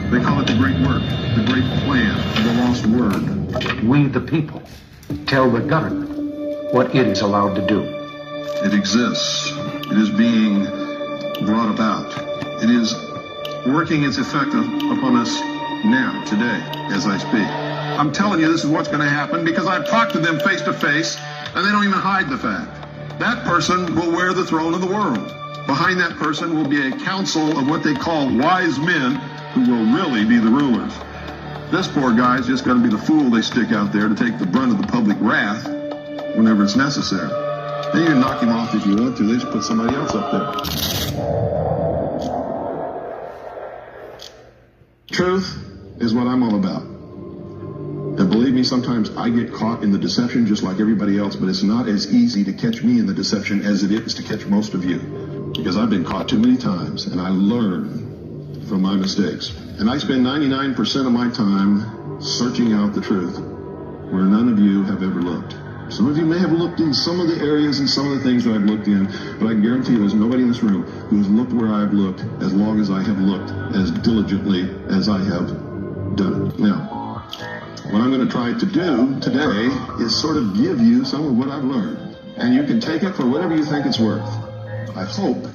They call it the great work, the great plan, the lost word. We, the people, tell the government what it is allowed to do. It exists. It is being brought about. It is working its effect upon us now, today, as I speak. I'm telling you this is what's going to happen because I've talked to them face to face, and they don't even hide the fact. That person will wear the throne of the world. Behind that person will be a council of what they call wise men who will really be the rulers. This poor guy's just going to be the fool they stick out there to take the brunt of the public wrath whenever it's necessary. Then you can knock him off if you want to. They just put somebody else up there. Truth is what I'm all about. And believe me, sometimes I get caught in the deception just like everybody else, but it's not as easy to catch me in the deception as it is to catch most of you. Because I've been caught too many times, and I learn from my mistakes. And I spend 99% of my time searching out the truth where none of you have ever looked. Some of you may have looked in some of the areas and some of the things that I've looked in, but I guarantee you there's nobody in this room who has looked where I've looked as long as I have looked, as diligently as I have done it. Now, what I'm going to try to do today is sort of give you some of what I've learned. And you can take it for whatever you think it's worth. I hope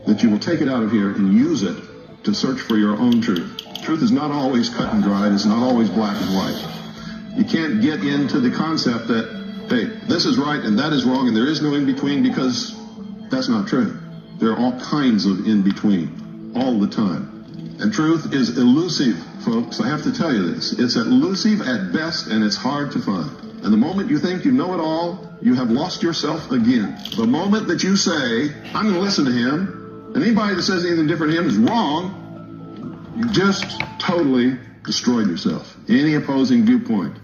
that you will take it out of here and use it to search for your own truth. Truth is not always cut and dried. It's not always black and white. You can't get into the concept that, hey, this is right and that is wrong and there is no in-between, because that's not true. There are all kinds of in-between all the time. And truth is elusive, folks. I have to tell you this. It's elusive at best, and it's hard to find. And the moment you think you know it all, you have lost yourself again. The moment that you say, I'm going to listen to him, and anybody that says anything different to him is wrong, you just totally destroyed yourself. Any opposing viewpoint,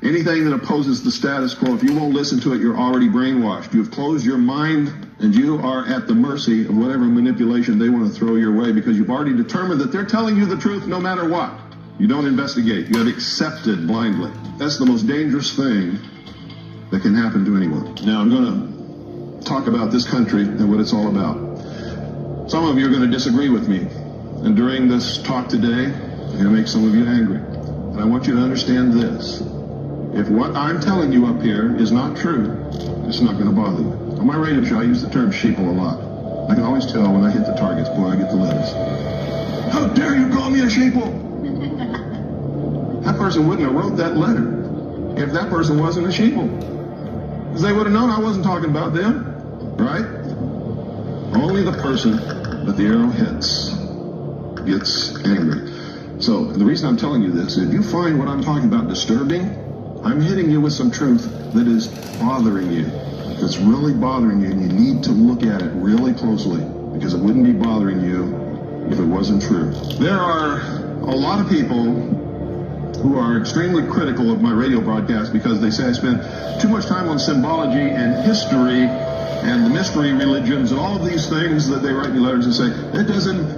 anything that opposes the status quo, if you won't listen to it, you're already brainwashed. You've closed your mind, and you are at the mercy of whatever manipulation they want to throw your way, because you've already determined that they're telling you the truth no matter what. You don't investigate. You have accepted blindly. That's the most dangerous thing that can happen to anyone. Now, I'm going to talk about this country and what it's all about. Some of you are going to disagree with me. And during this talk today, I'm going to make some of you angry. And I want you to understand this. If what I'm telling you up here is not true, it's not going to bother you. On my radio show, I use the term sheeple a lot. I can always tell when I hit the targets, boy, I get the letters. How dare you call me a sheeple? That person wouldn't have wrote that letter if that person wasn't a sheeple. Because they would have known I wasn't talking about them, right? Only the person that the arrow hits gets angry. So the reason I'm telling you this, if you find what I'm talking about disturbing, I'm hitting you with some truth that is bothering you. That's really bothering you, and you need to look at it really closely, because it wouldn't be bothering you if it wasn't true. There are a lot of people who are extremely critical of my radio broadcast because they say I spend too much time on symbology and history and the mystery religions and all of these things that they write me letters and say,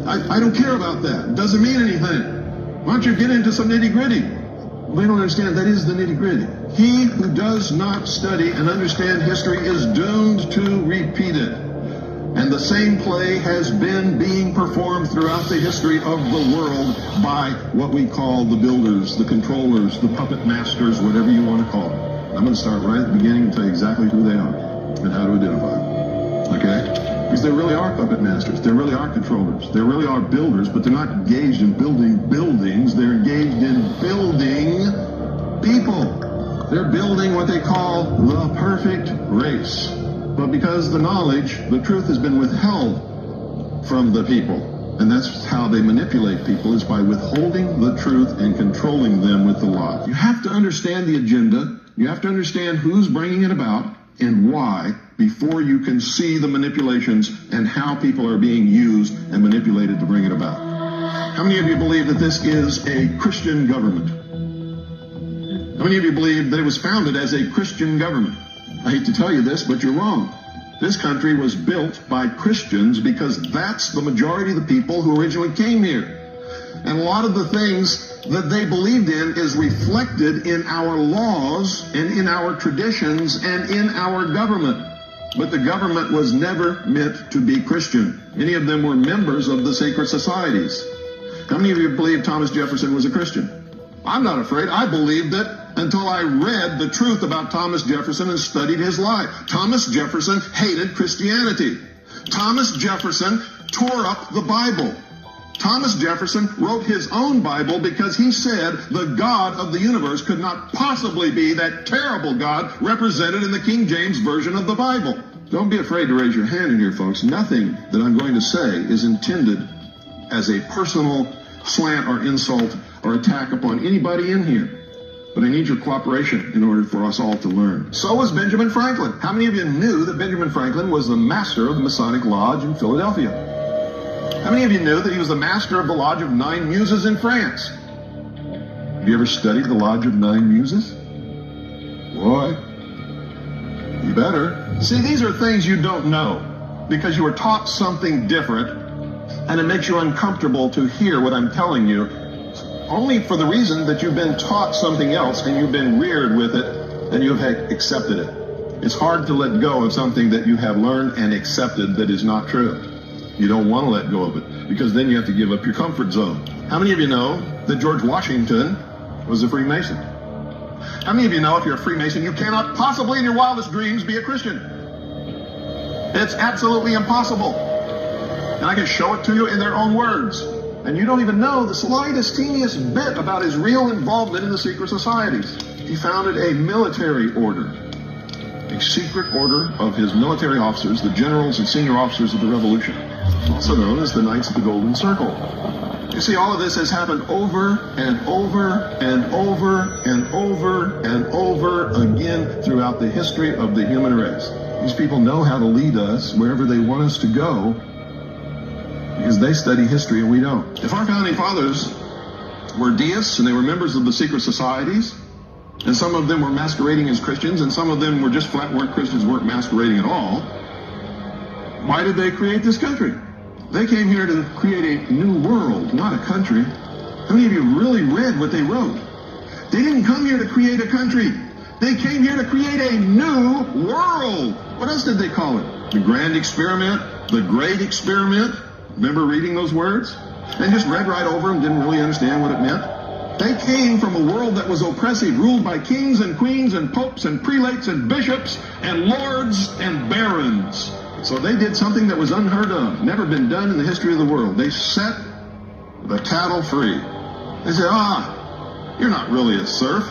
I don't care about that. It doesn't mean anything. Why don't you get into some nitty-gritty? They don't understand that is the nitty-gritty. He who does not study and understand history is doomed to repeat it. And the same play has been being performed throughout the history of the world by what we call the builders, the controllers, the puppet masters, whatever you want to call them. I'm going to start right at the beginning and tell you exactly who they are and how to identify them. Okay? Because they really are puppet masters. They really are controllers. They really are builders, but they're not engaged in building buildings. They're engaged in building people. They're building what they call the perfect race. But because the knowledge, the truth has been withheld from the people. And that's how they manipulate people, is by withholding the truth and controlling them with the lie. You have to understand the agenda. You have to understand who's bringing it about and why before you can see the manipulations and how people are being used and manipulated to bring it about. How many of you believe that this is a Christian government? How many of you believe that it was founded as a Christian government? I hate to tell you this, but you're wrong. This country was built by Christians because that's the majority of the people who originally came here. And a lot of the things that they believed in is reflected in our laws and in our traditions and in our government. But the government was never meant to be Christian. Many of them were members of the secret societies. How many of you believe Thomas Jefferson was a Christian? I'm not afraid. I believed it until I read the truth about Thomas Jefferson and studied his life. Thomas Jefferson hated Christianity. Thomas Jefferson tore up the Bible. Thomas Jefferson wrote his own Bible because he said the God of the universe could not possibly be that terrible God represented in the King James Version of the Bible. Don't be afraid to raise your hand in here, folks. Nothing that I'm going to say is intended as a personal slant or insult or attack upon anybody in here. But I need your cooperation in order for us all to learn. So was Benjamin Franklin. How many of you knew that Benjamin Franklin was the master of the Masonic Lodge in Philadelphia? How many of you knew that he was the master of the Lodge of Nine Muses in France? Have you ever studied the Lodge of Nine Muses? Boy, you better. See, these are things you don't know because you were taught something different, and it makes you uncomfortable to hear what I'm telling you, only for the reason that you've been taught something else and you've been reared with it and you've accepted it. It's hard to let go of something that you have learned and accepted that is not true. You don't want to let go of it because then you have to give up your comfort zone. How many of you know that George Washington was a Freemason? How many of you know if you're a Freemason, you cannot possibly in your wildest dreams be a Christian? It's absolutely impossible. And I can show it to you in their own words. And you don't even know the slightest, teeniest bit about his real involvement in the secret societies. He founded a military order, a secret order of his military officers, the generals and senior officers of the Revolution, also known as the Knights of the Golden Circle. You see, all of this has happened over and over and over and over and over again throughout the history of the human race. These people know how to lead us wherever they want us to go because they study history and we don't. If our founding fathers were deists and they were members of the secret societies, and some of them were masquerading as Christians, and some of them were just flat weren't Christians, weren't masquerading at all, why did they create this country? They came here to create a new world, not a country. How many of you really read what they wrote? They didn't come here to create a country. They came here to create a new world. What else did they call it? The Grand Experiment, the Great Experiment. Remember reading those words? They just read right over them, didn't really understand what it meant. They came from a world that was oppressive, ruled by kings and queens and popes and prelates and bishops and lords and barons. So they did something that was unheard of, never been done in the history of the world. They set the cattle free. They said, you're not really a serf.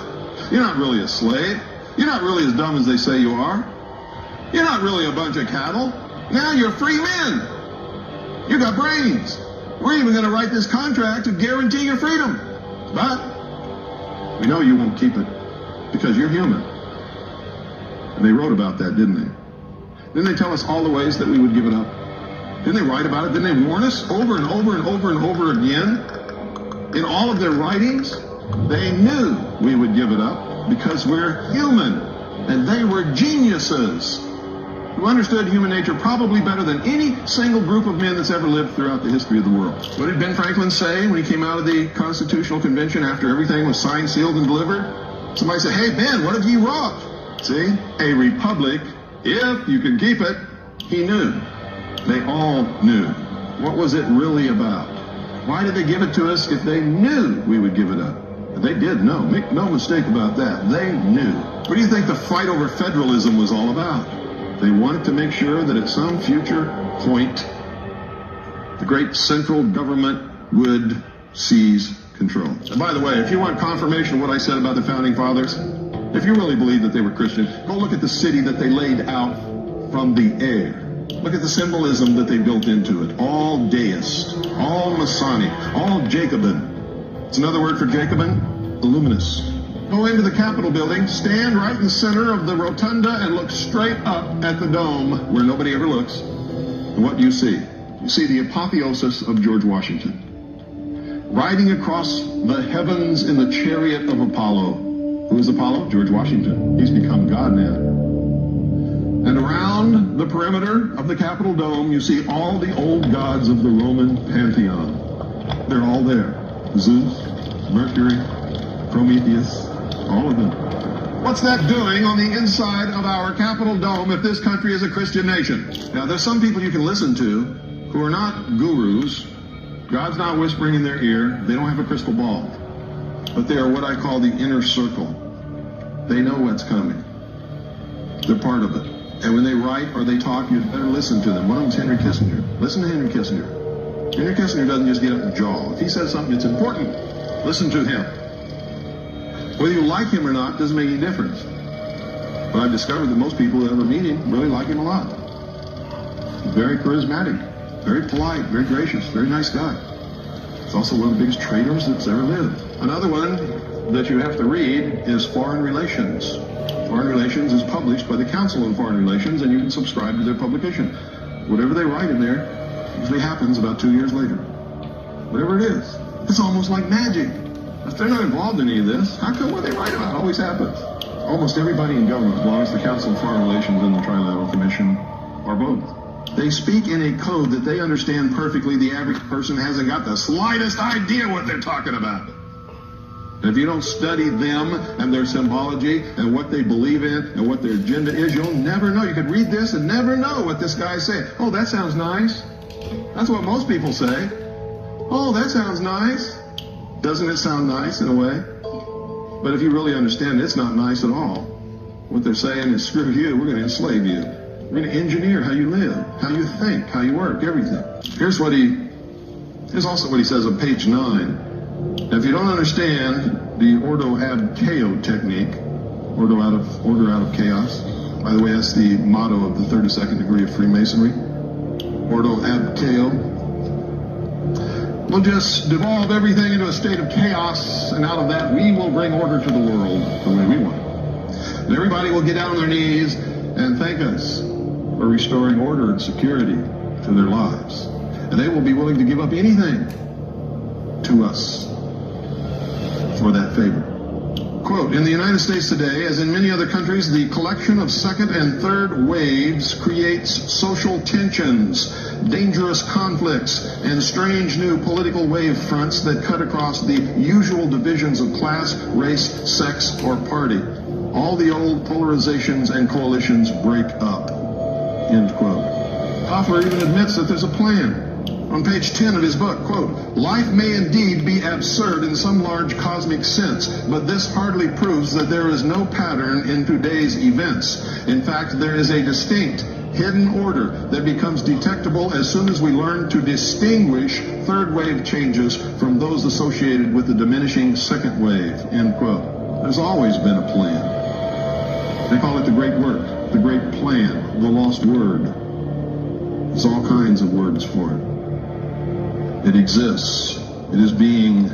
You're not really a slave. You're not really as dumb as they say you are. You're not really a bunch of cattle. Now you're free men. You got brains. We're even going to write this contract to guarantee your freedom. But we know you won't keep it because you're human. And they wrote about that, didn't they? Didn't they tell us all the ways that we would give it up? Didn't they write about it? Didn't they warn us over and over and over and over again? In all of their writings, they knew we would give it up because we're human. And they were geniuses who understood human nature probably better than any single group of men that's ever lived throughout the history of the world. What did Ben Franklin say when he came out of the Constitutional Convention after everything was signed, sealed, and delivered? Somebody said, hey, Ben, what have you wrought? See, a republic, if you can keep it. He knew. They all knew. What was it really about? Why did they give it to us if they knew we would give it up? They did know. Make no mistake about that. They knew. What do you think the fight over federalism was all about? They wanted to make sure that at some future point, the great central government would seize control. And by the way, if you want confirmation of what I said about the Founding Fathers, if you really believe that they were Christian, go look at the city that they laid out from the air. Look at the symbolism that they built into it. All deist, all Masonic, all Jacobin. It's another word for Jacobin, luminous. Go into the Capitol building, stand right in the center of the rotunda and look straight up at the dome where nobody ever looks. And what do you see? You see the apotheosis of George Washington. Riding across the heavens in the chariot of Apollo. Who is Apollo? George Washington. He's become God now. And around the perimeter of the Capitol dome, you see all the old gods of the Roman pantheon. They're all there. Zeus, Mercury, Prometheus, all of them. What's that doing on the inside of our Capitol dome if this country is a Christian nation? Now, there's some people you can listen to who are not gurus, God's not whispering in their ear. They don't have a crystal ball. But they are what I call the inner circle. They know what's coming. They're part of it. And when they write or they talk, you better listen to them. One of them's Henry Kissinger. Listen to Henry Kissinger. Henry Kissinger doesn't just get up and jaw. If he says something that's important, listen to him. Whether you like him or not doesn't make any difference. But I've discovered that most people that ever meet him really like him a lot. He's very charismatic, very polite, very gracious, very nice guy. He's also one of the biggest traitors that's ever lived. Another one that you have to read is Foreign Relations. Foreign Relations is published by the Council on Foreign Relations, and you can subscribe to their publication. Whatever they write in there usually happens about 2 years later. Whatever it is. It's almost like magic. If they're not involved in any of this, how come what they write about always happens? Almost everybody in government belongs to the Council on Foreign Relations and the Trilateral Commission, or both. They speak in a code that they understand perfectly. The average person hasn't got the slightest idea what they're talking about. And if you don't study them and their symbology and what they believe in and what their agenda is, you'll never know. You could read this and never know what this guy's saying. Oh, that sounds nice. That's what most people say. Oh, that sounds nice. Doesn't it sound nice in a way? But if you really understand it, it's not nice at all. What they're saying is, screw you, we're going to enslave you. We're going to engineer how you live, how you think, how you work, everything. Here's also what he says on page 9. Now, if you don't understand the Ordo ad Chaos technique, order out of chaos. By the way, that's the motto of the 32nd degree of Freemasonry. Ordo ad Chaos. We'll just devolve everything into a state of chaos, and out of that we will bring order to the world the way we want it. And everybody will get down on their knees and thank us for restoring order and security to their lives. And they will be willing to give up anything to us for that favor. Quote, in the United States today, as in many other countries, the collection of second and third waves creates social tensions, dangerous conflicts, and strange new political wave fronts that cut across the usual divisions of class, race, sex, or party. All the old polarizations and coalitions break up. End quote. Toffler even admits that there's a plan. On page 10 of his book, quote, life may indeed be absurd in some large cosmic sense, but this hardly proves that there is no pattern in today's events. In fact, there is a distinct, hidden order that becomes detectable as soon as we learn to distinguish third wave changes from those associated with the diminishing second wave, end quote. There's always been a plan. They call it the great work, the great plan, the lost word. There's all kinds of words for it. It exists. It is being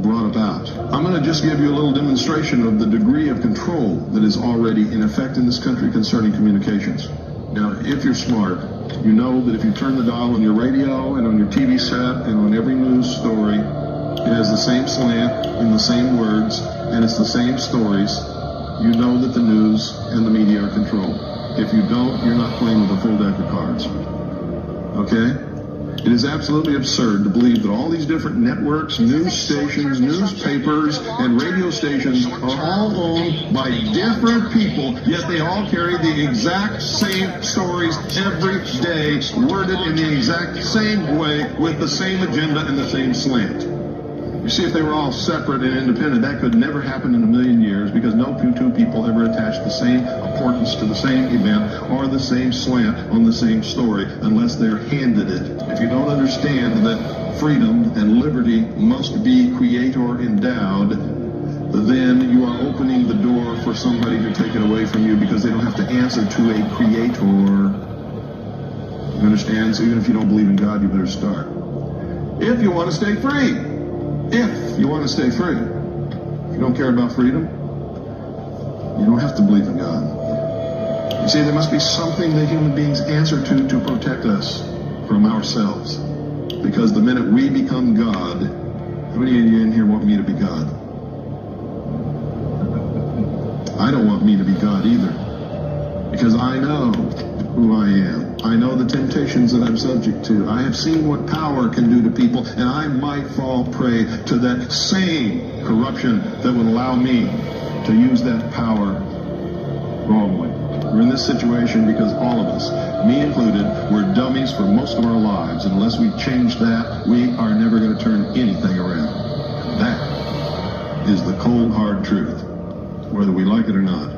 brought about. I'm going to just give you a little demonstration of the degree of control that is already in effect in this country concerning communications. Now, if you're smart, you know that if you turn the dial on your radio and on your TV set and on every news story, it has the same slant and the same words, and it's the same stories. You know that the news and the media are controlled. If you don't, you're not playing with a full deck of cards. Okay? It is absolutely absurd to believe that all these different networks, news stations, newspapers, and radio stations are all owned by different people, yet they all carry the exact same stories every day, worded in the exact same way, with the same agenda and the same slant. You see, if they were all separate and independent, that could never happen in a million years, because no two people ever attach the same importance to the same event or the same slant on the same story unless they're handed it. If you don't understand that freedom and liberty must be creator endowed, then you are opening the door for somebody to take it away from you, because they don't have to answer to a creator. You understand? So even if you don't believe in God, you better start. If you want to stay free. If you want to stay free. If you don't care about freedom, you don't have to believe in God. You see, there must be something that human beings answer to protect us from ourselves. Because the minute we become God, how many of you in here want me to be God? I don't want me to be God either. Because I know who I am. I know the temptations that I'm subject to. I have seen what power can do to people, and I might fall prey to that same corruption that would allow me to use that power wrongly. We're in this situation because all of us, me included, we're dummies for most of our lives. And unless we change that, we are never going to turn anything around. That is the cold, hard truth, whether we like it or not.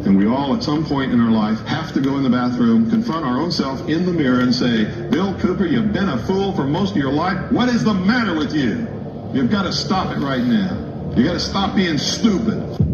And we all, at some point in our life, have to go in the bathroom, confront our own self in the mirror and say, Bill Cooper, you've been a fool for most of your life. What is the matter with you? You've got to stop it right now. You've got to stop being stupid.